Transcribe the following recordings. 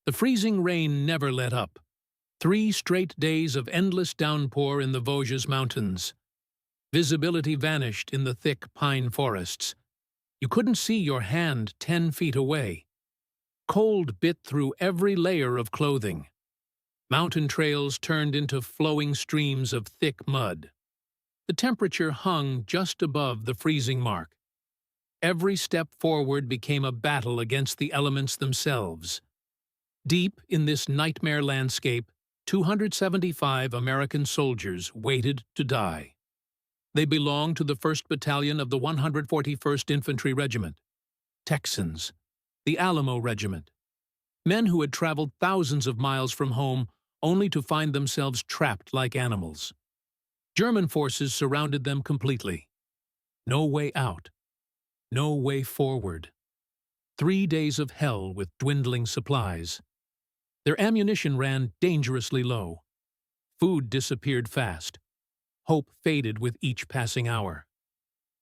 The freezing rain never let up. 3 straight days of endless downpour in the Vosges Mountains. Visibility vanished in the thick pine forests. You couldn't see your hand 10 feet away. Cold bit through every layer of clothing. Mountain trails turned into flowing streams of thick mud. The temperature hung just above the freezing mark. Every step forward became a battle against the elements themselves. Deep in this nightmare landscape, 275 American soldiers waited to die. They belonged to the 1st Battalion of the 141st Infantry Regiment, Texans, the Alamo Regiment. Men who had traveled thousands of miles from home only to find themselves trapped like animals. German forces surrounded them completely. No way out. No way forward. 3 days of hell with dwindling supplies. Their ammunition ran dangerously low. Food disappeared fast. Hope faded with each passing hour.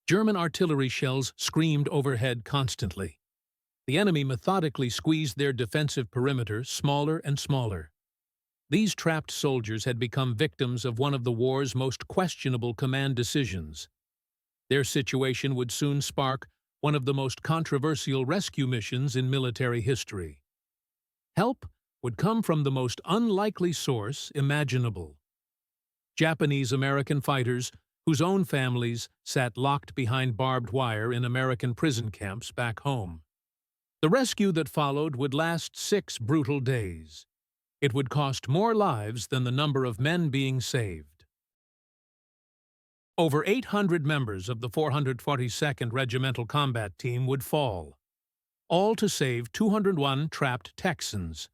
German artillery shells screamed overhead constantly. The enemy methodically squeezed their defensive perimeter smaller and smaller. These trapped soldiers had become victims of one of the war's most questionable command decisions. Their situation would soon spark one of the most controversial rescue missions in military history. Help would come from the most unlikely source imaginable. Japanese-American fighters whose own families sat locked behind barbed wire in American prison camps back home. The rescue that followed would last 6 brutal days. It would cost more lives than the number of men being saved. Over 800 members of the 442nd Regimental Combat Team would fall, all to save 201 trapped Texans.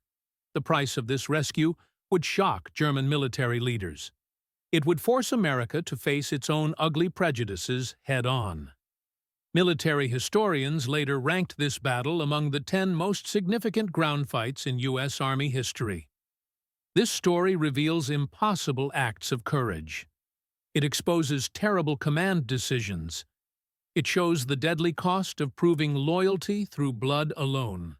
The price of this rescue would shock German military leaders. It would force America to face its own ugly prejudices head-on. Military historians later ranked this battle among the 10 most significant ground fights in U.S. Army history. This story reveals impossible acts of courage. It exposes terrible command decisions. It shows the deadly cost of proving loyalty through blood alone.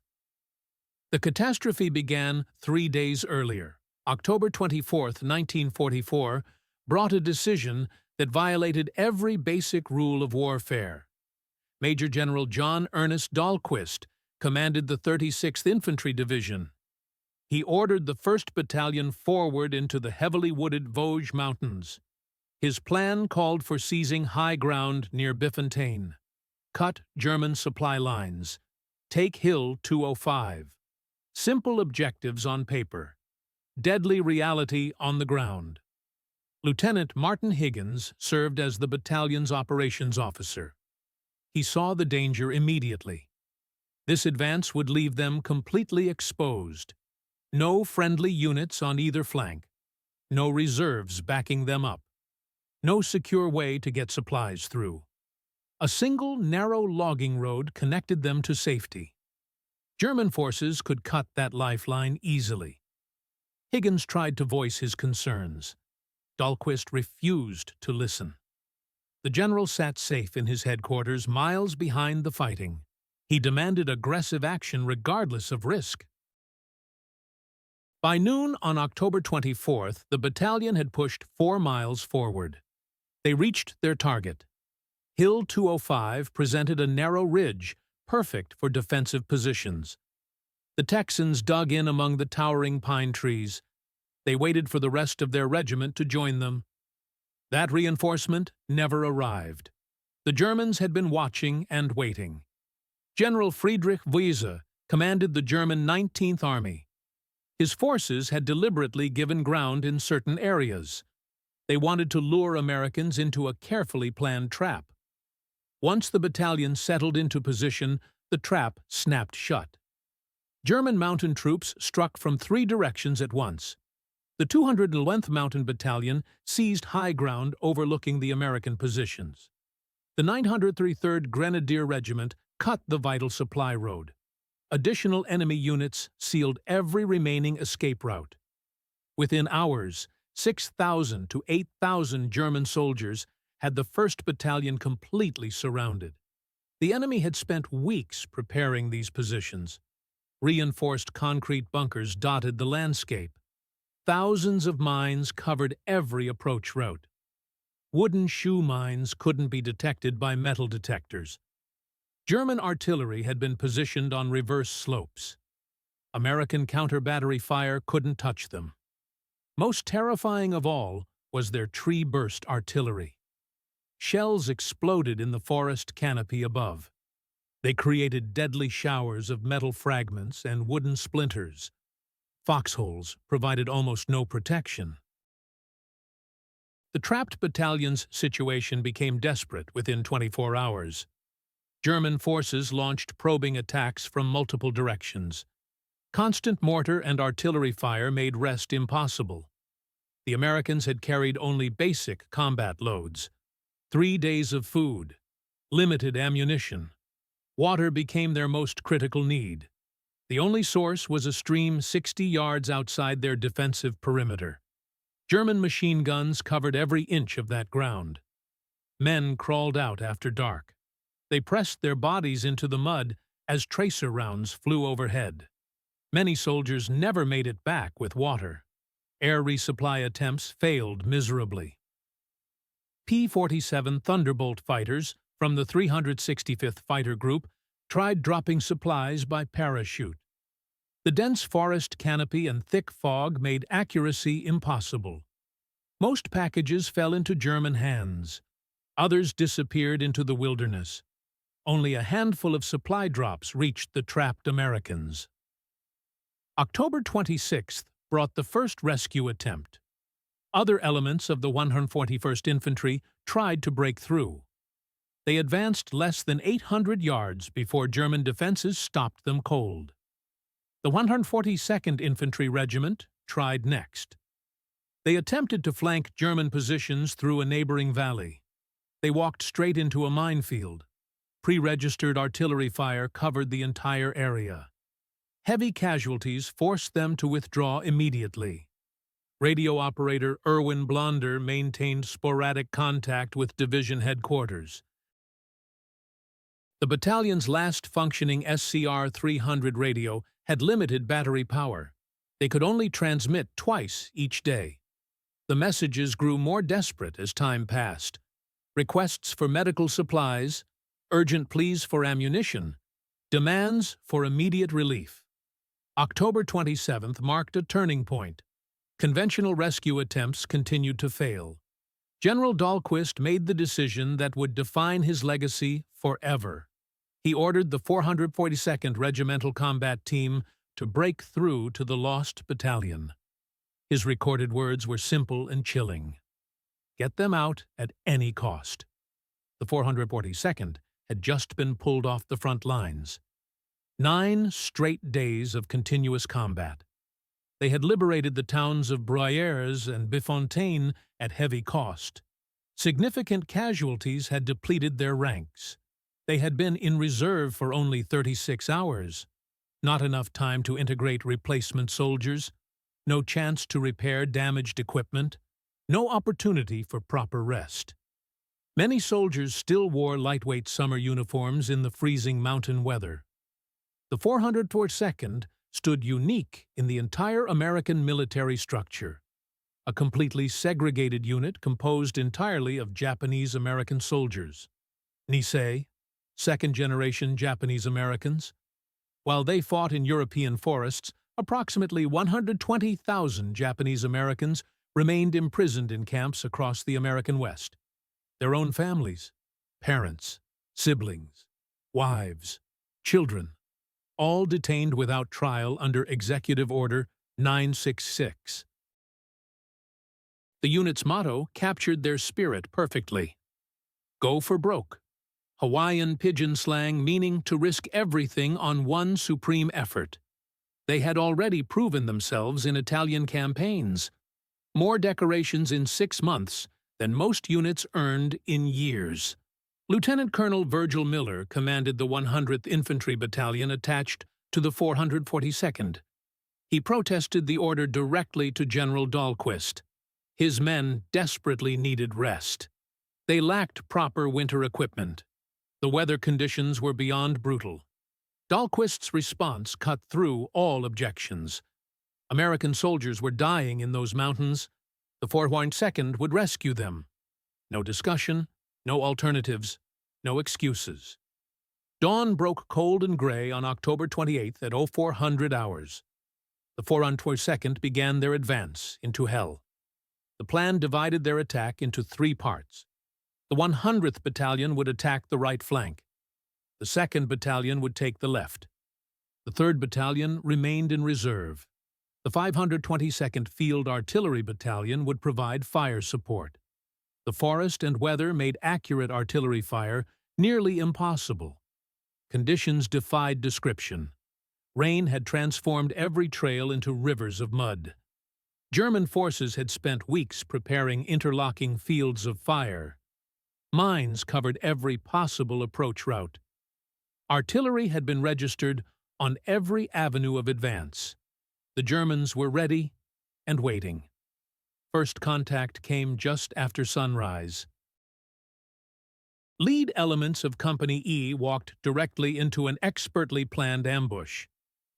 The catastrophe began 3 days earlier. October 24, 1944, brought a decision that violated every basic rule of warfare. Major General John Ernest Dahlquist commanded the 36th Infantry Division. He ordered the 1st Battalion forward into the heavily wooded Vosges Mountains. His plan called for seizing high ground near Biffontaine, cut German supply lines, take Hill 205. Simple objectives on paper, deadly reality on the ground. Lieutenant Martin Higgins served as the battalion's operations officer. He saw the danger immediately. This advance would leave them completely exposed. No friendly units on either flank. No reserves backing them up. No secure way to get supplies through. A single narrow logging road connected them to safety. German forces could cut that lifeline easily. Higgins tried to voice his concerns. Dahlquist refused to listen. The general sat safe in his headquarters, miles behind the fighting. He demanded aggressive action regardless of risk. By noon on October 24th, the battalion had pushed 4 miles forward. They reached their target. Hill 205 presented a narrow ridge, perfect for defensive positions. The Texans dug in among the towering pine trees. They waited for the rest of their regiment to join them. That reinforcement never arrived. The Germans had been watching and waiting. General Friedrich Wiese commanded the German 19th Army. His forces had deliberately given ground in certain areas. They wanted to lure Americans into a carefully planned trap. Once the battalion settled into position, the trap snapped shut. German mountain troops struck from 3 directions at once. The 211th Mountain Battalion seized high ground overlooking the American positions. The 903rd Grenadier Regiment cut the vital supply road. Additional enemy units sealed every remaining escape route. Within hours, 6,000 to 8,000 German soldiers had the 1st Battalion completely surrounded. The enemy had spent weeks preparing these positions. Reinforced concrete bunkers dotted the landscape. Thousands of mines covered every approach route. Wooden shoe mines couldn't be detected by metal detectors. German artillery had been positioned on reverse slopes. American counter-battery fire couldn't touch them. Most terrifying of all was their tree-burst artillery. Shells exploded in the forest canopy above. They created deadly showers of metal fragments and wooden splinters. Foxholes provided almost no protection. The trapped battalion's situation became desperate within 24 hours. German forces launched probing attacks from multiple directions. Constant mortar and artillery fire made rest impossible. The Americans had carried only basic combat loads. 3 days of food, limited ammunition. Water became their most critical need. The only source was a stream 60 yards outside their defensive perimeter. German machine guns covered every inch of that ground. Men crawled out after dark. They pressed their bodies into the mud as tracer rounds flew overhead. Many soldiers never made it back with water. Air resupply attempts failed miserably. P-47 Thunderbolt fighters from the 365th Fighter Group tried dropping supplies by parachute. The dense forest canopy and thick fog made accuracy impossible. Most packages fell into German hands. Others disappeared into the wilderness. Only a handful of supply drops reached the trapped Americans. October 26th brought the first rescue attempt. Other elements of the 141st Infantry tried to break through. They advanced less than 800 yards before German defenses stopped them cold. The 142nd Infantry Regiment tried next. They attempted to flank German positions through a neighboring valley. They walked straight into a minefield. Pre-registered artillery fire covered the entire area. Heavy casualties forced them to withdraw immediately. Radio operator Erwin Blonder maintained sporadic contact with division headquarters. The battalion's last functioning SCR-300 radio had limited battery power. They could only transmit twice each day. The messages grew more desperate as time passed. Requests for medical supplies, urgent pleas for ammunition, demands for immediate relief. October 27th marked a turning point. Conventional rescue attempts continued to fail. General Dahlquist made the decision that would define his legacy forever. He ordered the 442nd Regimental Combat Team to break through to the lost battalion. His recorded words were simple and chilling. Get them out at any cost. The 442nd had just been pulled off the front lines. 9 straight days of continuous combat. They had liberated the towns of Bruyères and Bifontaine at heavy cost. Significant casualties had depleted their ranks. They had been in reserve for only 36 hours. Not enough time to integrate replacement soldiers, no chance to repair damaged equipment, no opportunity for proper rest. Many soldiers still wore lightweight summer uniforms in the freezing mountain weather. The 442nd stood unique in the entire American military structure. A completely segregated unit composed entirely of Japanese-American soldiers. Nisei, second-generation Japanese-Americans. While they fought in European forests, approximately 120,000 Japanese-Americans remained imprisoned in camps across the American West. Their own families, parents, siblings, wives, children, all detained without trial under Executive Order 966. The unit's motto captured their spirit perfectly. Go for broke. Hawaiian pidgin slang meaning to risk everything on one supreme effort. They had already proven themselves in Italian campaigns. More decorations in 6 months than most units earned in years. Lieutenant Colonel Virgil Miller commanded the 100th Infantry Battalion attached to the 442nd. He protested the order directly to General Dahlquist. His men desperately needed rest. They lacked proper winter equipment. The weather conditions were beyond brutal. Dahlquist's response cut through all objections. American soldiers were dying in those mountains. The 402nd would rescue them. No discussion, no alternatives, no excuses. Dawn broke cold and gray on October 28th at 0400 hours. The 402nd began their advance into hell. The plan divided their attack into 3 parts. The 100th Battalion would attack the right flank. The 2nd Battalion would take the left. The 3rd Battalion remained in reserve. The 522nd Field Artillery Battalion would provide fire support. The forest and weather made accurate artillery fire nearly impossible. Conditions defied description. Rain had transformed every trail into rivers of mud. German forces had spent weeks preparing interlocking fields of fire. Mines covered every possible approach route. Artillery had been registered on every avenue of advance. The Germans were ready and waiting. First contact came just after sunrise. Lead elements of Company E walked directly into an expertly planned ambush.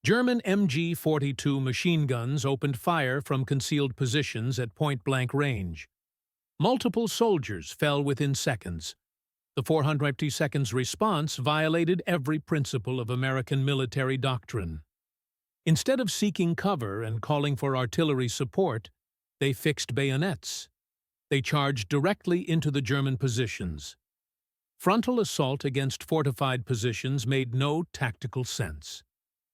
German MG-42 machine guns opened fire from concealed positions at point-blank range. Multiple soldiers fell within seconds. The 452nd's response violated every principle of American military doctrine. Instead of seeking cover and calling for artillery support, they fixed bayonets. They charged directly into the German positions. Frontal assault against fortified positions made no tactical sense.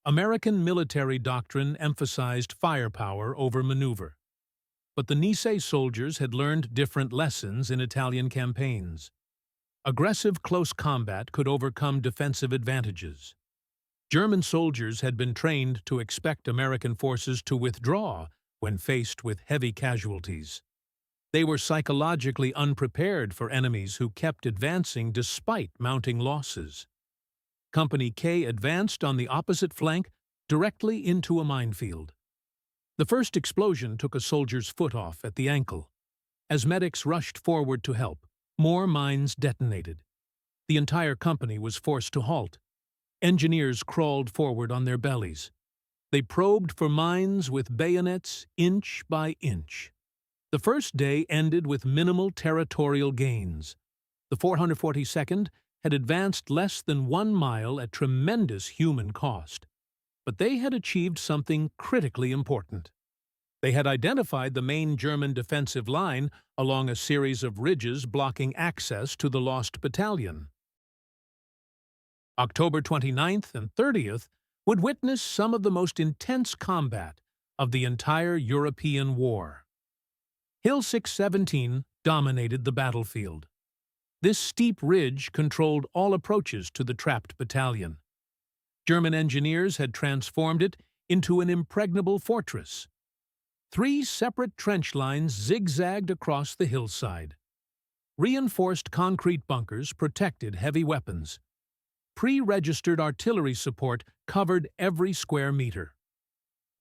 American military doctrine emphasized firepower over maneuver. But the Nice soldiers had learned different lessons in Italian campaigns. Aggressive close combat could overcome defensive advantages. German soldiers had been trained to expect American forces to withdraw when faced with heavy casualties. They were psychologically unprepared for enemies who kept advancing despite mounting losses. Company K advanced on the opposite flank directly into a minefield. The first explosion took a soldier's foot off at the ankle. As medics rushed forward to help, more mines detonated. The entire company was forced to halt. Engineers crawled forward on their bellies. They probed for mines with bayonets inch by inch. The first day ended with minimal territorial gains. The 442nd had advanced less than 1 mile at tremendous human cost. But they had achieved something critically important. They had identified the main German defensive line along a series of ridges blocking access to the lost battalion. October 29th and 30th would witness some of the most intense combat of the entire European war. Hill 617 dominated the battlefield. This steep ridge controlled all approaches to the trapped battalion. German engineers had transformed it into an impregnable fortress. 3 separate trench lines zigzagged across the hillside. Reinforced concrete bunkers protected heavy weapons. Pre-registered artillery support covered every square meter.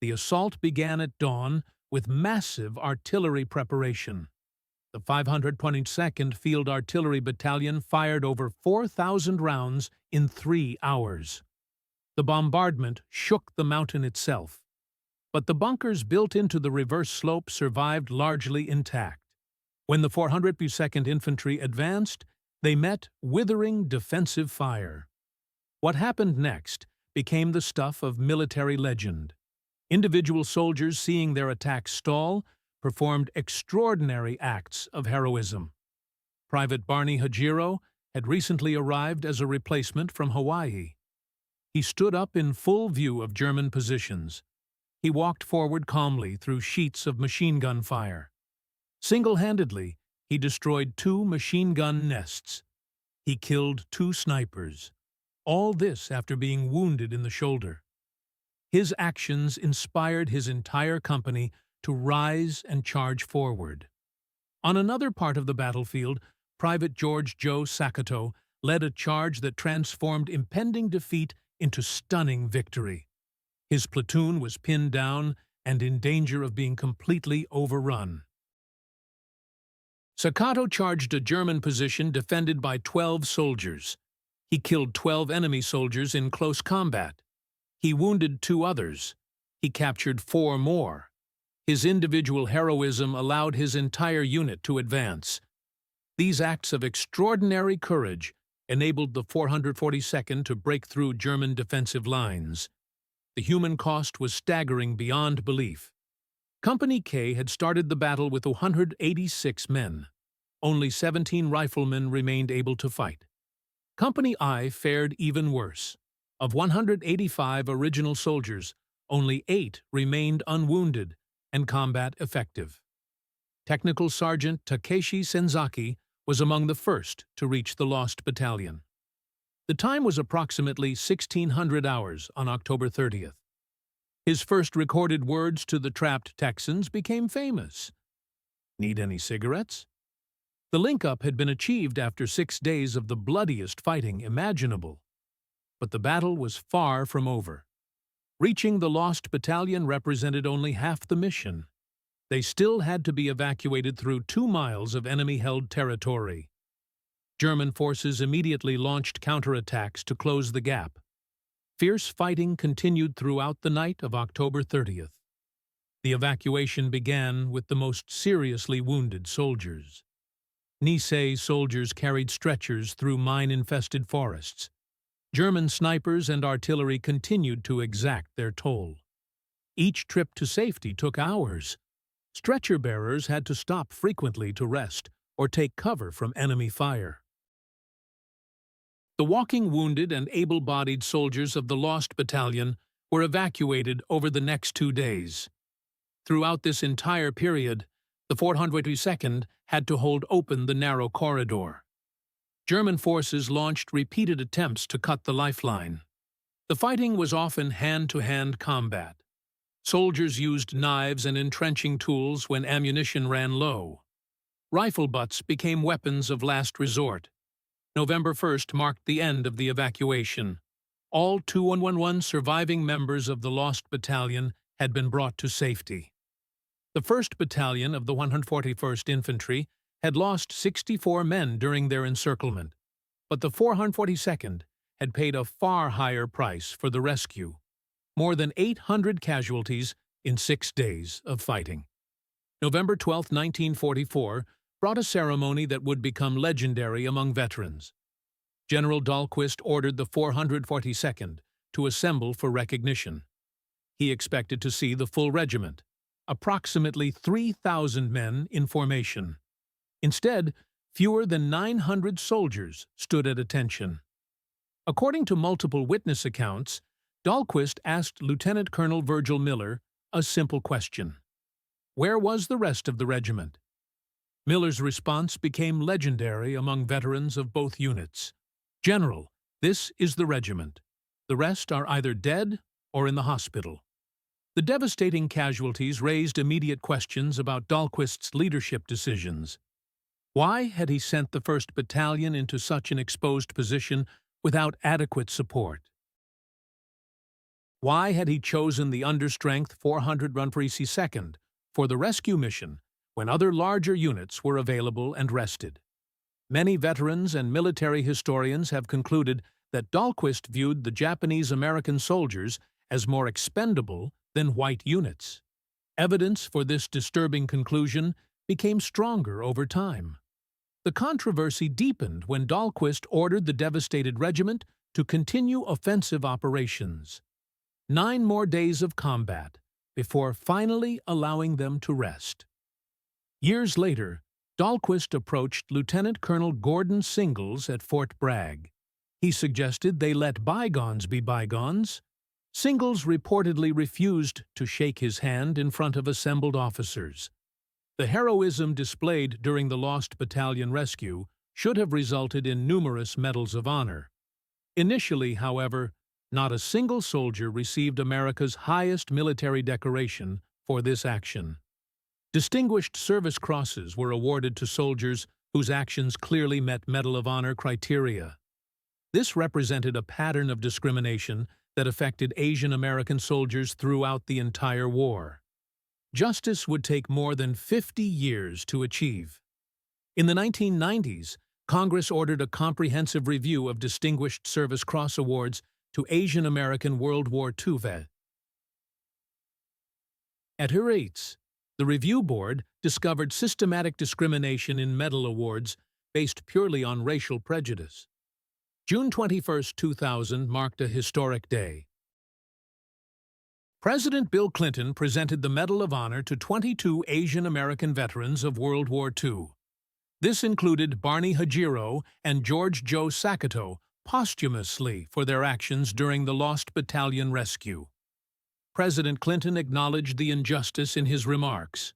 The assault began at dawn with massive artillery preparation. The 522nd Field Artillery Battalion fired over 4,000 rounds in 3 hours. The bombardment shook the mountain itself. But the bunkers built into the reverse slope survived largely intact. When the 402nd Infantry advanced, they met withering defensive fire. What happened next became the stuff of military legend. Individual soldiers, seeing their attacks stall, performed extraordinary acts of heroism. Private Barney Hajiro had recently arrived as a replacement from Hawaii. He stood up in full view of German positions. He walked forward calmly through sheets of machine gun fire. Single-handedly, he destroyed 2 machine gun nests. He killed 2 snipers. All this after being wounded in the shoulder. His actions inspired his entire company to rise and charge forward. On another part of the battlefield, Private George Joe Sakato led a charge that transformed impending defeat into stunning victory. His platoon was pinned down and in danger of being completely overrun. Sakato charged a German position defended by 12 soldiers. He killed 12 enemy soldiers in close combat. He wounded 2 others. He captured 4 more. His individual heroism allowed his entire unit to advance. These acts of extraordinary courage enabled the 442nd to break through German defensive lines. The human cost was staggering beyond belief. Company K had started the battle with 186 men. Only 17 riflemen remained able to fight. Company I fared even worse. Of 185 original soldiers, only 8 remained unwounded and combat effective. Technical Sergeant Takeshi Senzaki was among the first to reach the lost battalion. The time was approximately 1600 hours on October 30th. His first recorded words to the trapped Texans became famous. "Need any cigarettes?" The link-up had been achieved after 6 days of the bloodiest fighting imaginable. But the battle was far from over. Reaching the lost battalion represented only half the mission. They still had to be evacuated through 2 miles of enemy-held territory. German forces immediately launched counterattacks to close the gap. Fierce fighting continued throughout the night of October 30th. The evacuation began with the most seriously wounded soldiers. Nisei soldiers carried stretchers through mine-infested forests. German snipers and artillery continued to exact their toll. Each trip to safety took hours. Stretcher-bearers had to stop frequently to rest or take cover from enemy fire. The walking wounded and able-bodied soldiers of the lost battalion were evacuated over the next 2 days. Throughout this entire period, the 442nd had to hold open the narrow corridor. German forces launched repeated attempts to cut the lifeline. The fighting was often hand-to-hand combat. Soldiers used knives and entrenching tools when ammunition ran low. Rifle butts became weapons of last resort. November 1st marked the end of the evacuation. All 2111 surviving members of the lost battalion had been brought to safety. The 1st Battalion of the 141st Infantry had lost 64 men during their encirclement, but the 442nd had paid a far higher price for the rescue. More than 800 casualties in 6 days of fighting. November 12, 1944, brought a ceremony that would become legendary among veterans. General Dahlquist ordered the 442nd to assemble for recognition. He expected to see the full regiment, approximately 3,000 men in formation. Instead, fewer than 900 soldiers stood at attention. According to multiple witness accounts, Dahlquist asked Lieutenant Colonel Virgil Miller a simple question. Where was the rest of the regiment? Miller's response became legendary among veterans of both units. "General, this is the regiment. The rest are either dead or in the hospital." The devastating casualties raised immediate questions about Dahlquist's leadership decisions. Why had he sent the 1st Battalion into such an exposed position without adequate support? Why had he chosen the understrength 442nd for the rescue mission when other larger units were available and rested? Many veterans and military historians have concluded that Dahlquist viewed the Japanese-American soldiers as more expendable than white units. Evidence for this disturbing conclusion became stronger over time. The controversy deepened when Dahlquist ordered the devastated regiment to continue offensive operations. 9 more days of combat before finally allowing them to rest. Years later, Dahlquist approached Lieutenant Colonel Gordon Singles at Fort Bragg. He suggested they let bygones be bygones. Singles reportedly refused to shake his hand in front of assembled officers. The heroism displayed during the Lost Battalion rescue should have resulted in numerous medals of honor. Initially, however, not a single soldier received America's highest military decoration for this action. Distinguished Service Crosses were awarded to soldiers whose actions clearly met Medal of Honor criteria. This represented a pattern of discrimination that affected Asian American soldiers throughout the entire war. Justice would take more than 50 years to achieve. In the 1990s, Congress ordered a comprehensive review of Distinguished Service Cross Awards to Asian American World War II vets. At her rates, the review board discovered systematic discrimination in medal awards based purely on racial prejudice. June 21, 2000 marked a historic day. President Bill Clinton presented the Medal of Honor to 22 Asian American veterans of World War II. This included Barney Hajiro and George Joe Sakato posthumously for their actions during the Lost Battalion rescue. President Clinton acknowledged the injustice in his remarks.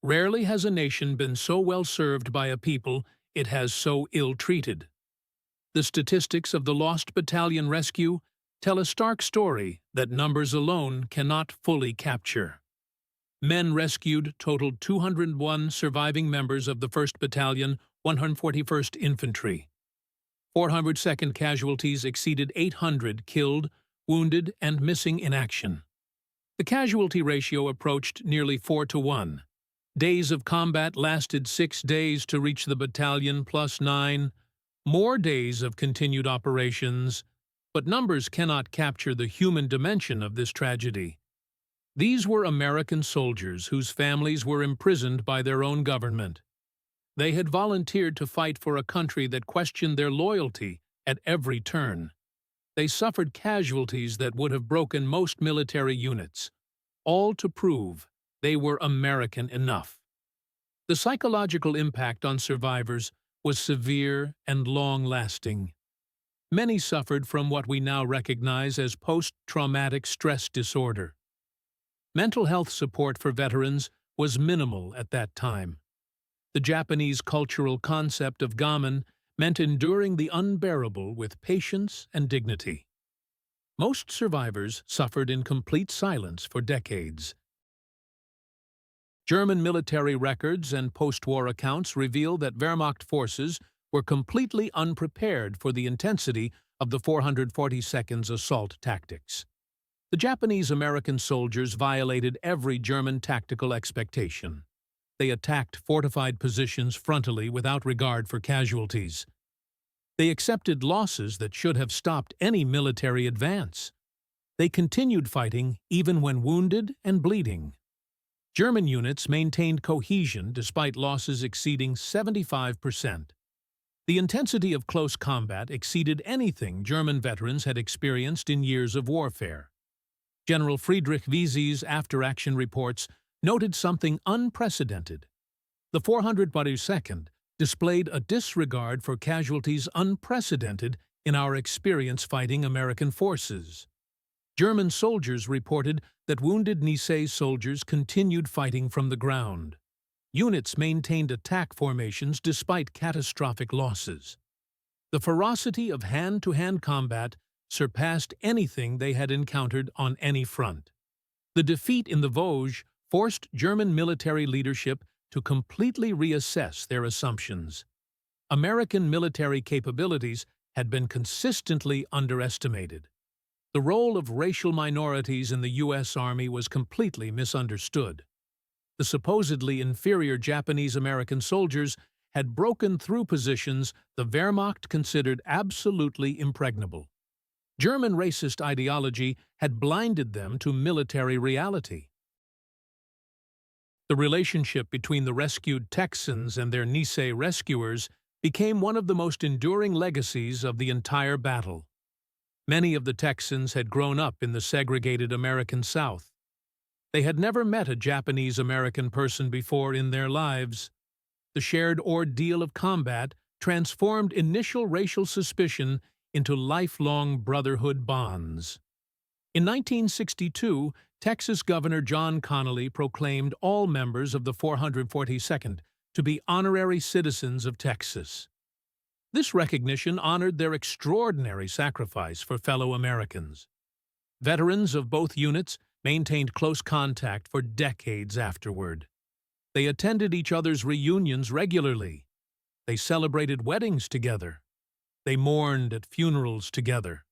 Rarely has a nation been so well served by a people it has so ill-treated. The statistics of the Lost Battalion rescue tell a stark story that numbers alone cannot fully capture. Men rescued totaled 201 surviving members of the 1st Battalion, 141st Infantry. 402nd casualties exceeded 800 killed, wounded, and missing in action. The casualty ratio approached nearly 4-to-1. Days of combat lasted 6 days to reach the battalion plus 9. More days of continued operations, but numbers cannot capture the human dimension of this tragedy. These were American soldiers whose families were imprisoned by their own government. They had volunteered to fight for a country that questioned their loyalty at every turn. They suffered casualties that would have broken most military units, all to prove they were American enough. The psychological impact on survivors was severe and long-lasting. Many suffered from what we now recognize as post-traumatic stress disorder. Mental health support for veterans was minimal at that time. The Japanese cultural concept of gamen meant enduring the unbearable with patience and dignity. Most survivors suffered in complete silence for decades. German military records and post-war accounts reveal that Wehrmacht forces were completely unprepared for the intensity of the 442nd's assault tactics. The Japanese-American soldiers violated every German tactical expectation. They attacked fortified positions frontally without regard for casualties. They accepted losses that should have stopped any military advance. They continued fighting even when wounded and bleeding. German units maintained cohesion despite losses exceeding 75%. The intensity of close combat exceeded anything German veterans had experienced in years of warfare. General Friedrich Wiese's after-action reports noted something unprecedented. The 442nd displayed a disregard for casualties unprecedented in our experience fighting American forces. German soldiers reported that wounded Nisei soldiers continued fighting from the ground. Units maintained attack formations despite catastrophic losses. The ferocity of hand-to-hand combat surpassed anything they had encountered on any front. The defeat in the Vosges forced German military leadership to completely reassess their assumptions. American military capabilities had been consistently underestimated. The role of racial minorities in the U.S. Army was completely misunderstood. The supposedly inferior Japanese-American soldiers had broken through positions the Wehrmacht considered absolutely impregnable. German racist ideology had blinded them to military reality. The relationship between the rescued Texans and their Nisei rescuers became one of the most enduring legacies of the entire battle. Many of the Texans had grown up in the segregated American South. They had never met a Japanese-American person before in their lives. The shared ordeal of combat transformed initial racial suspicion into lifelong brotherhood bonds. In 1962, Texas Governor John Connally proclaimed all members of the 442nd to be honorary citizens of Texas. This recognition honored their extraordinary sacrifice for fellow Americans. Veterans of both units maintained close contact for decades afterward. They attended each other's reunions regularly. They celebrated weddings together. They mourned at funerals together.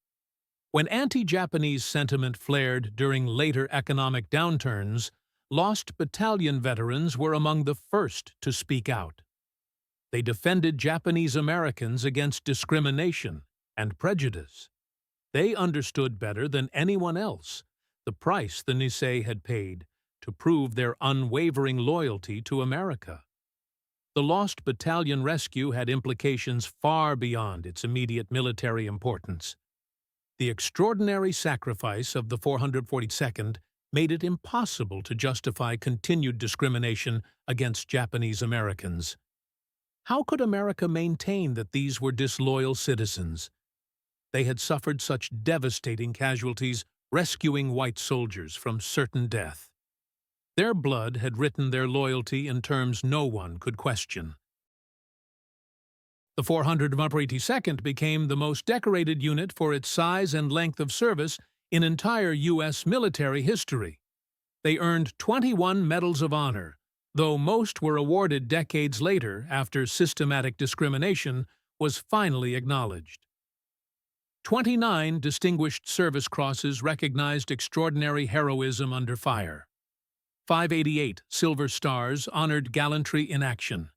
When anti-Japanese sentiment flared during later economic downturns, Lost Battalion veterans were among the first to speak out. They defended Japanese Americans against discrimination and prejudice. They understood better than anyone else the price the Nisei had paid to prove their unwavering loyalty to America. The Lost Battalion rescue had implications far beyond its immediate military importance. The extraordinary sacrifice of the 442nd made it impossible to justify continued discrimination against Japanese Americans. How could America maintain that these were disloyal citizens? They had suffered such devastating casualties rescuing white soldiers from certain death. Their blood had written their loyalty in terms no one could question. The 442nd became the most decorated unit for its size and length of service in entire U.S. military history. They earned 21 Medals of Honor, though most were awarded decades later after systematic discrimination was finally acknowledged. 29 Distinguished Service Crosses recognized extraordinary heroism under fire. 588 Silver Stars honored gallantry in action.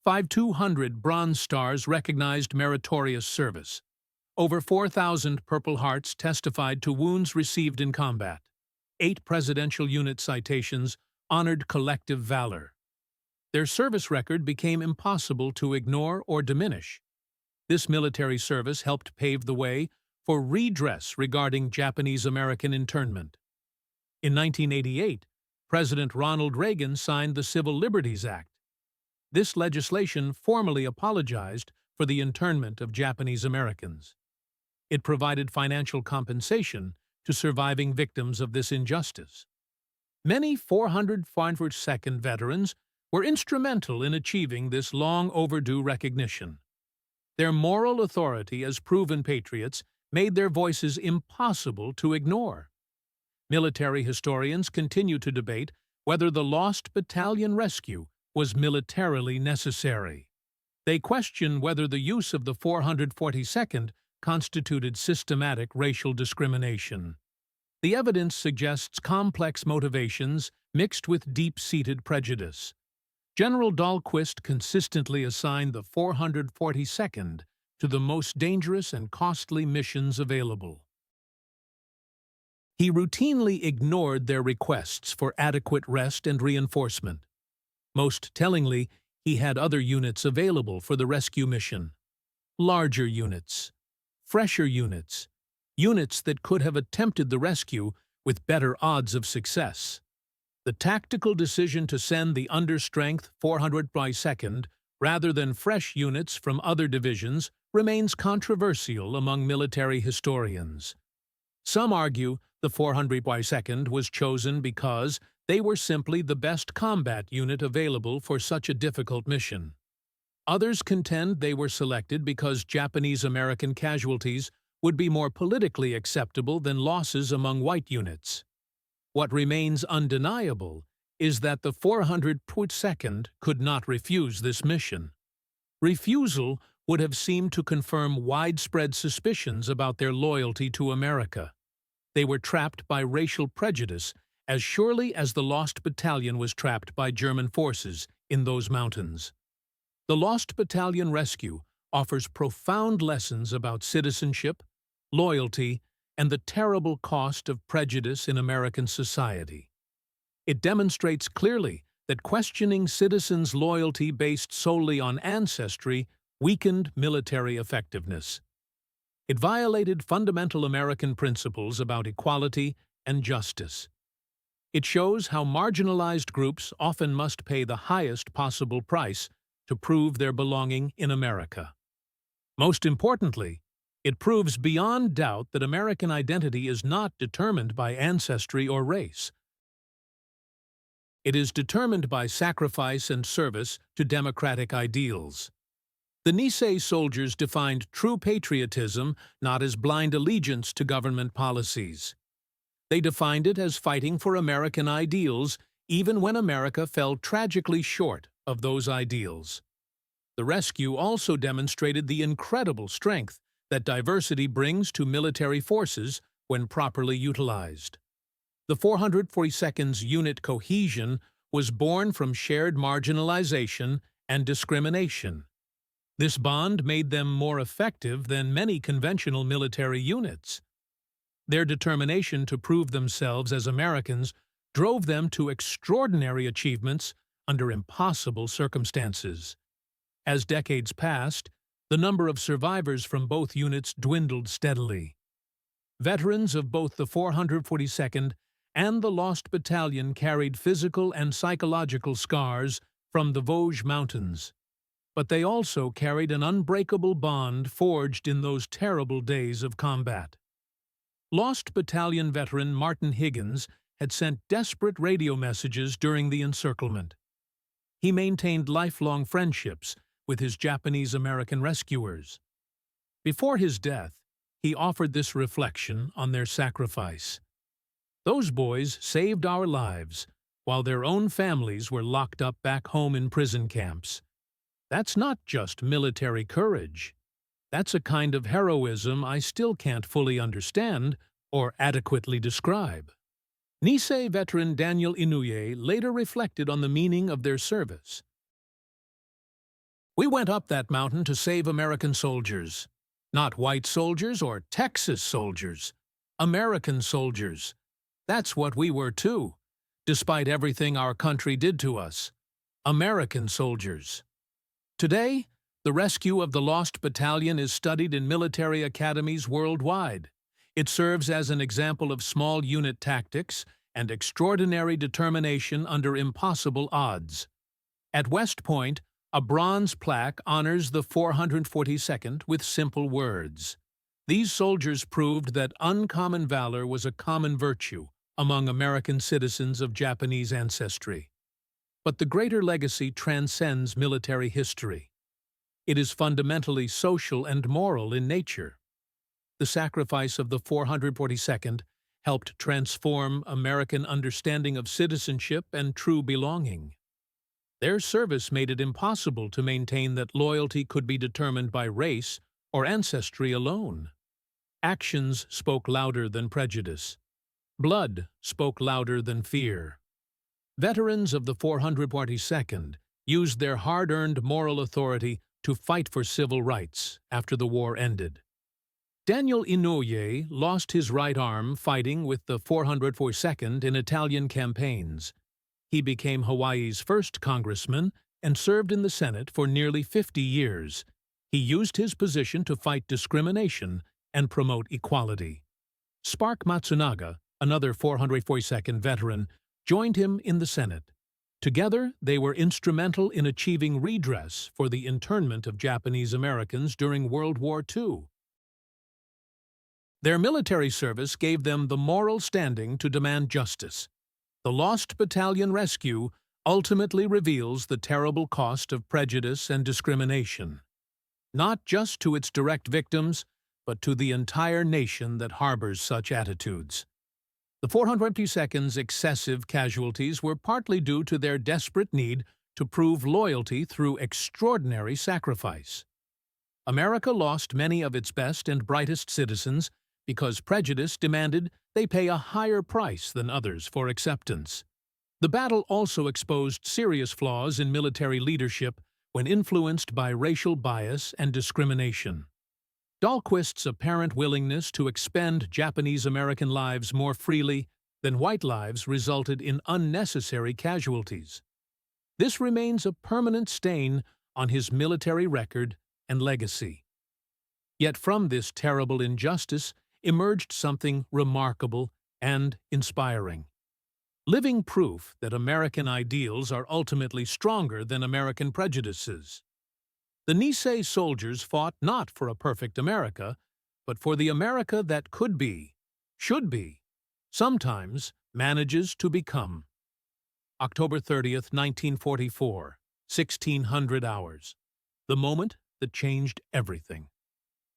5,200 Bronze Stars recognized meritorious service. Over 4,000 Purple Hearts testified to wounds received in combat. 8 Presidential Unit citations honored collective valor. Their service record became impossible to ignore or diminish. This military service helped pave the way for redress regarding Japanese-American internment. In 1988, President Ronald Reagan signed the Civil Liberties Act. This legislation formally apologized for the internment of Japanese Americans. It provided financial compensation to surviving victims of this injustice. Many 442nd veterans were instrumental in achieving this long-overdue recognition. Their moral authority as proven patriots made their voices impossible to ignore. Military historians continue to debate whether the Lost Battalion rescue was militarily necessary. They question whether the use of the 442nd constituted systematic racial discrimination. The evidence suggests complex motivations mixed with deep-seated prejudice. General Dahlquist consistently assigned the 442nd to the most dangerous and costly missions available. He routinely ignored their requests for adequate rest and reinforcement. Most tellingly, he had other units available for the rescue mission. Larger units, fresher units, units that could have attempted the rescue with better odds of success. The tactical decision to send the understrength 442nd rather than fresh units from other divisions remains controversial among military historians. Some argue the 442nd was chosen because they were simply the best combat unit available for such a difficult mission. Others contend they were selected because Japanese-American casualties would be more politically acceptable than losses among white units. What remains undeniable is that the 442nd could not refuse this mission. Refusal would have seemed to confirm widespread suspicions about their loyalty to America. They were trapped by racial prejudice as surely as the Lost Battalion was trapped by German forces in those mountains. The Lost Battalion Rescue offers profound lessons about citizenship, loyalty, and the terrible cost of prejudice in American society. It demonstrates clearly that questioning citizens' loyalty based solely on ancestry weakened military effectiveness. It violated fundamental American principles about equality and justice. It shows how marginalized groups often must pay the highest possible price to prove their belonging in America. Most importantly, it proves beyond doubt that American identity is not determined by ancestry or race. It is determined by sacrifice and service to democratic ideals. The Nisei soldiers defined true patriotism not as blind allegiance to government policies. They defined it as fighting for American ideals even when America fell tragically short of those ideals. The rescue also demonstrated the incredible strength that diversity brings to military forces when properly utilized. The 442nd's unit cohesion was born from shared marginalization and discrimination. This bond made them more effective than many conventional military units. Their determination to prove themselves as Americans drove them to extraordinary achievements under impossible circumstances. As decades passed, the number of survivors from both units dwindled steadily. Veterans of both the 442nd and the Lost Battalion carried physical and psychological scars from the Vosges Mountains, but they also carried an unbreakable bond forged in those terrible days of combat. Lost Battalion veteran Martin Higgins had sent desperate radio messages during the encirclement. He maintained lifelong friendships with his Japanese-American rescuers. Before his death, he offered this reflection on their sacrifice. "Those boys saved our lives, while their own families were locked up back home in prison camps. That's not just military courage. That's a kind of heroism I still can't fully understand or adequately describe." Nisei veteran Daniel Inouye later reflected on the meaning of their service. "We went up that mountain to save American soldiers. Not white soldiers or Texas soldiers. American soldiers. That's what we were too, despite everything our country did to us. American soldiers." Today, the rescue of the Lost Battalion is studied in military academies worldwide. It serves as an example of small unit tactics and extraordinary determination under impossible odds. At West Point, a bronze plaque honors the 442nd with simple words. These soldiers proved that uncommon valor was a common virtue among American citizens of Japanese ancestry. But the greater legacy transcends military history. It is fundamentally social and moral in nature. The sacrifice of the 442nd helped transform American understanding of citizenship and true belonging. Their service made it impossible to maintain that loyalty could be determined by race or ancestry alone. Actions spoke louder than prejudice. Blood spoke louder than fear. Veterans of the 442nd used their hard-earned moral authority to fight for civil rights after the war ended. Daniel Inouye lost his right arm fighting with the 442nd in Italian campaigns. He became Hawaii's first congressman and served in the Senate for nearly 50 years. He used his position to fight discrimination and promote equality. Spark Matsunaga, another 442nd veteran, joined him in the Senate. Together, they were instrumental in achieving redress for the internment of Japanese Americans during World War II. Their military service gave them the moral standing to demand justice. The Lost Battalion rescue ultimately reveals the terrible cost of prejudice and discrimination, not just to its direct victims, but to the entire nation that harbors such attitudes. The 452nd's excessive casualties were partly due to their desperate need to prove loyalty through extraordinary sacrifice. America lost many of its best and brightest citizens because prejudice demanded they pay a higher price than others for acceptance. The battle also exposed serious flaws in military leadership when influenced by racial bias and discrimination. Dahlquist's apparent willingness to expend Japanese-American lives more freely than white lives resulted in unnecessary casualties. This remains a permanent stain on his military record and legacy. Yet from this terrible injustice emerged something remarkable and inspiring. Living proof that American ideals are ultimately stronger than American prejudices. The Nisei soldiers fought not for a perfect America, but for the America that could be, should be, sometimes manages to become. October 30th, 1944, 1600 hours. The moment that changed everything.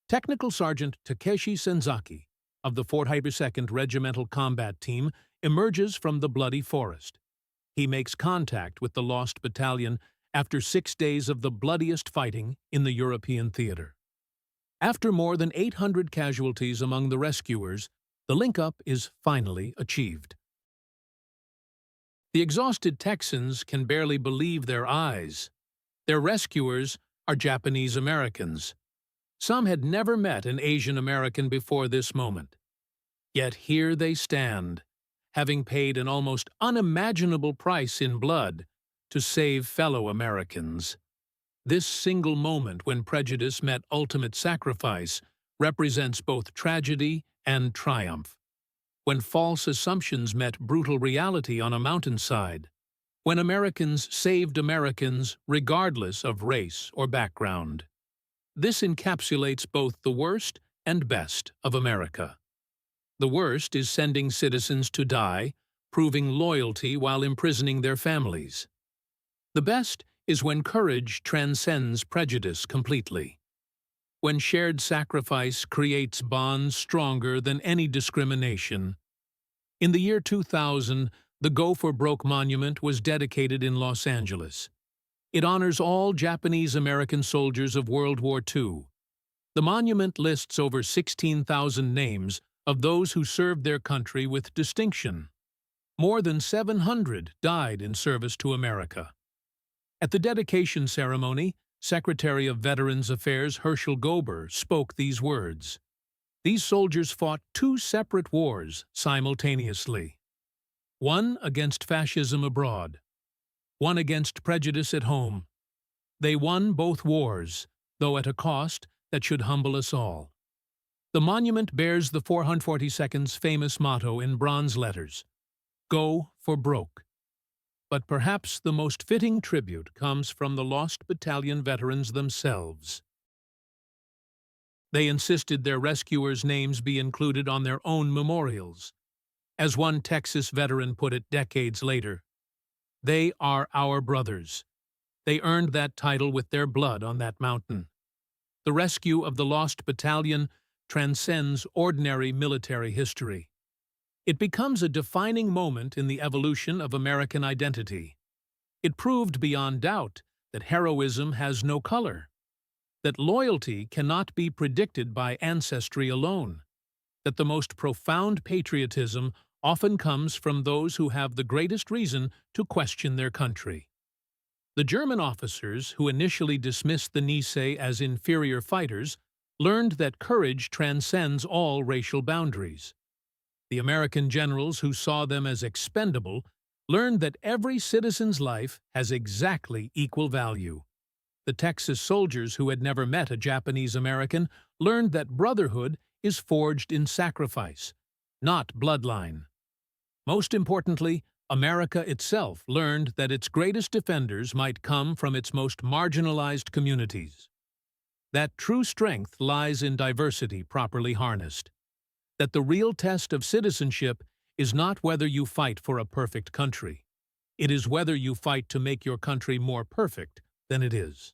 Technical Sergeant Takeshi Senzaki of the 402nd Regimental Combat Team emerges from the bloody forest. He makes contact with the Lost Battalion after 6 days of the bloodiest fighting in the European theater. After more than 800 casualties among the rescuers, the link-up is finally achieved. The exhausted Texans can barely believe their eyes. Their rescuers are Japanese Americans. Some had never met an Asian American before this moment. Yet here they stand, having paid an almost unimaginable price in blood to save fellow Americans. This single moment when prejudice met ultimate sacrifice represents both tragedy and triumph. When false assumptions met brutal reality on a mountainside. When Americans saved Americans regardless of race or background. This encapsulates both the worst and best of America. The worst is sending citizens to die, proving loyalty while imprisoning their families. The best is when courage transcends prejudice completely. When shared sacrifice creates bonds stronger than any discrimination. In the year 2000, the Go for Broke Monument was dedicated in Los Angeles. It honors all Japanese American soldiers of World War II. The monument lists over 16,000 names of those who served their country with distinction. More than 700 died in service to America. At the dedication ceremony, Secretary of Veterans Affairs Herschel Gober spoke these words. These soldiers fought two separate wars simultaneously. One against fascism abroad. One against prejudice at home. They won both wars, though at a cost that should humble us all. The monument bears the 442nd's famous motto in bronze letters, Go for Broke. But perhaps the most fitting tribute comes from the Lost Battalion veterans themselves. They insisted their rescuers' names be included on their own memorials. As one Texas veteran put it decades later, they are our brothers. They earned that title with their blood on that mountain. The rescue of the Lost Battalion transcends ordinary military history. It becomes a defining moment in the evolution of American identity. It proved beyond doubt that heroism has no color, that loyalty cannot be predicted by ancestry alone, that the most profound patriotism often comes from those who have the greatest reason to question their country. The German officers, who initially dismissed the Nisei as inferior fighters, learned that courage transcends all racial boundaries. The American generals, who saw them as expendable, learned that every citizen's life has exactly equal value. The Texas soldiers, who had never met a Japanese American, learned that brotherhood is forged in sacrifice, not bloodline. Most importantly, America itself learned that its greatest defenders might come from its most marginalized communities. That true strength lies in diversity properly harnessed. That the real test of citizenship is not whether you fight for a perfect country. It is whether you fight to make your country more perfect than it is.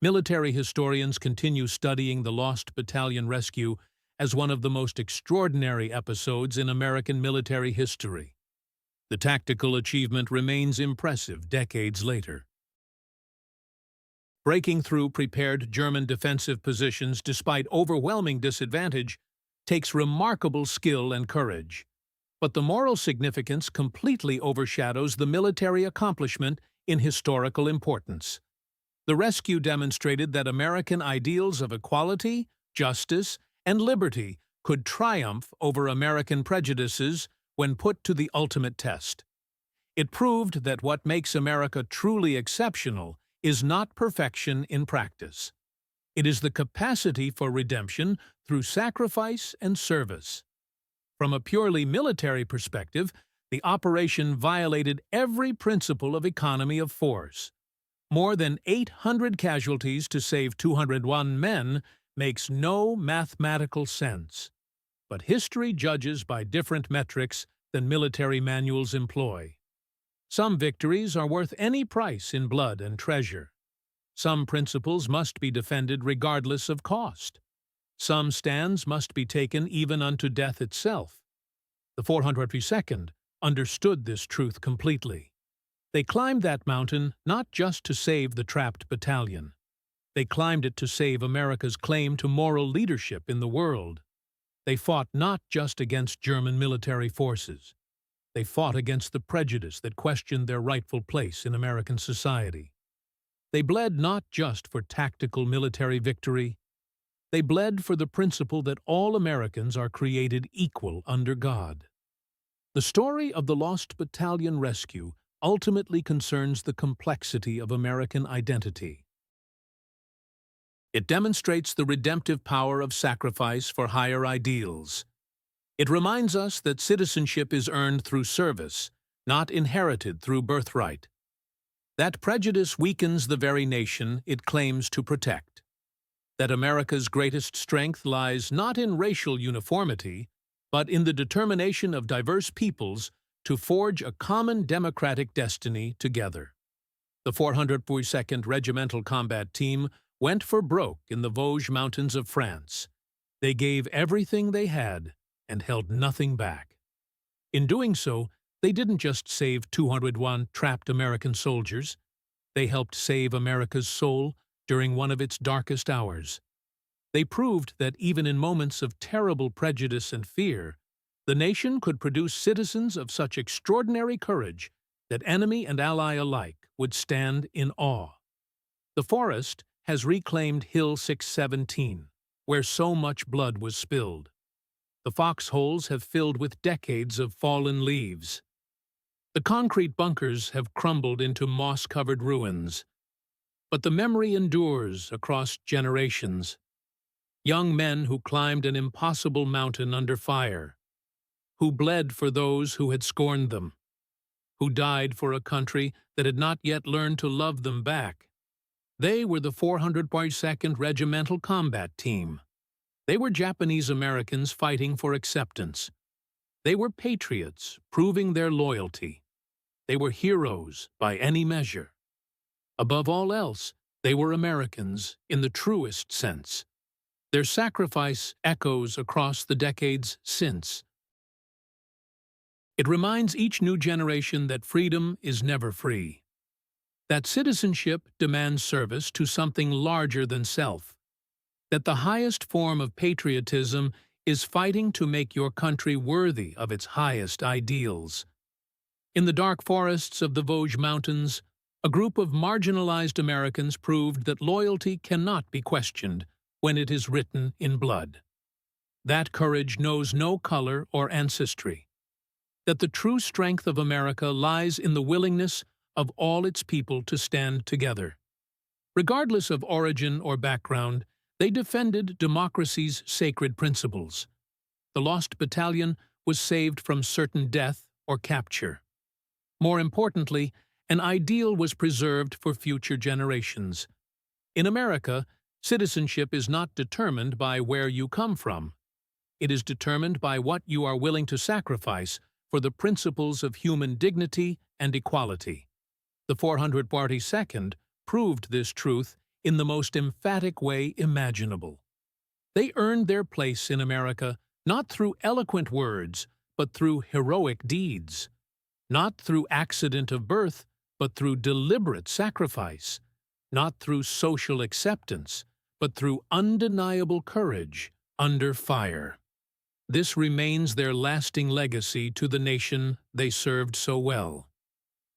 Military historians continue studying the Lost Battalion rescue as one of the most extraordinary episodes in American military history. The tactical achievement remains impressive decades later. Breaking through prepared German defensive positions despite overwhelming disadvantage takes remarkable skill and courage. But the moral significance completely overshadows the military accomplishment in historical importance. The rescue demonstrated that American ideals of equality, justice, and liberty could triumph over American prejudices when put to the ultimate test. It proved that what makes America truly exceptional is not perfection in practice. It is the capacity for redemption through sacrifice and service. From a purely military perspective, the operation violated every principle of economy of force. More than 800 casualties to save 201 men makes no mathematical sense. But history judges by different metrics than military manuals employ. Some victories are worth any price in blood and treasure. Some principles must be defended regardless of cost. Some stands must be taken even unto death itself. The 442nd understood this truth completely. They climbed that mountain not just to save the trapped battalion. They climbed it to save America's claim to moral leadership in the world. They fought not just against German military forces. They fought against the prejudice that questioned their rightful place in American society. They bled not just for tactical military victory. They bled for the principle that all Americans are created equal under God. The story of the Lost Battalion Rescue ultimately concerns the complexity of American identity. It demonstrates the redemptive power of sacrifice for higher ideals. It reminds us that citizenship is earned through service, not inherited through birthright. That prejudice weakens the very nation it claims to protect. That America's greatest strength lies not in racial uniformity, but in the determination of diverse peoples to forge a common democratic destiny together. The 442nd Regimental Combat Team went for broke in the Vosges Mountains of France. They gave everything they had and held nothing back. In doing so, they didn't just save 201 trapped American soldiers. They helped save America's soul during one of its darkest hours. They proved that even in moments of terrible prejudice and fear, the nation could produce citizens of such extraordinary courage that enemy and ally alike would stand in awe. The forest has reclaimed Hill 617, where so much blood was spilled. The foxholes have filled with decades of fallen leaves. The concrete bunkers have crumbled into moss-covered ruins. But the memory endures across generations. Young men who climbed an impossible mountain under fire, who bled for those who had scorned them, who died for a country that had not yet learned to love them back. They were the 442nd Regimental Combat Team. They were Japanese Americans fighting for acceptance. They were patriots, proving their loyalty. They were heroes by any measure. Above all else, they were Americans in the truest sense. Their sacrifice echoes across the decades since. It reminds each new generation that freedom is never free, that citizenship demands service to something larger than self, that the highest form of patriotism is fighting to make your country worthy of its highest ideals. In the dark forests of the Vosges Mountains, a group of marginalized Americans proved that loyalty cannot be questioned when it is written in blood. That courage knows no color or ancestry. That the true strength of America lies in the willingness of all its people to stand together. Regardless of origin or background, they defended democracy's sacred principles. The Lost Battalion was saved from certain death or capture. More importantly, an ideal was preserved for future generations. In America, citizenship is not determined by where you come from. It is determined by what you are willing to sacrifice for the principles of human dignity and equality. The 442nd proved this truth in the most emphatic way imaginable. They earned their place in America not through eloquent words, but through heroic deeds. Not through accident of birth, but through deliberate sacrifice. Not through social acceptance, but through undeniable courage under fire. This remains their lasting legacy to the nation they served so well.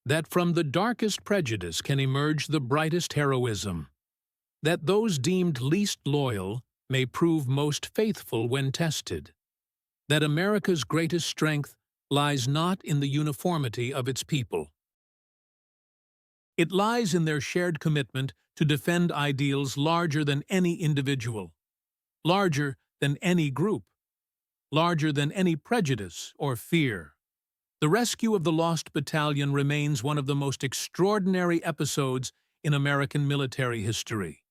That from the darkest prejudice can emerge the brightest heroism. That those deemed least loyal may prove most faithful when tested. That America's greatest strength lies not in the uniformity of its people. It lies in their shared commitment to defend ideals larger than any individual, larger than any group, larger than any prejudice or fear. The rescue of the Lost Battalion remains one of the most extraordinary episodes in American military history.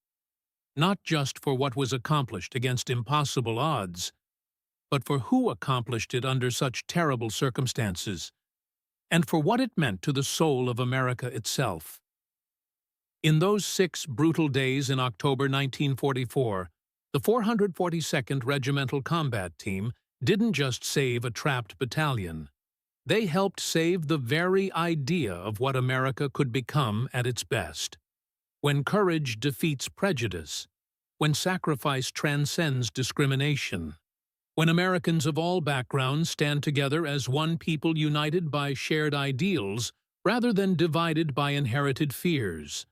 Not just for what was accomplished against impossible odds, but for who accomplished it under such terrible circumstances, and for what it meant to the soul of America itself. In those 6 brutal days in October 1944, the 442nd Regimental Combat Team didn't just save a trapped battalion. They helped save the very idea of what America could become at its best. When courage defeats prejudice, when sacrifice transcends discrimination, when Americans of all backgrounds stand together as one people united by shared ideals rather than divided by inherited fears.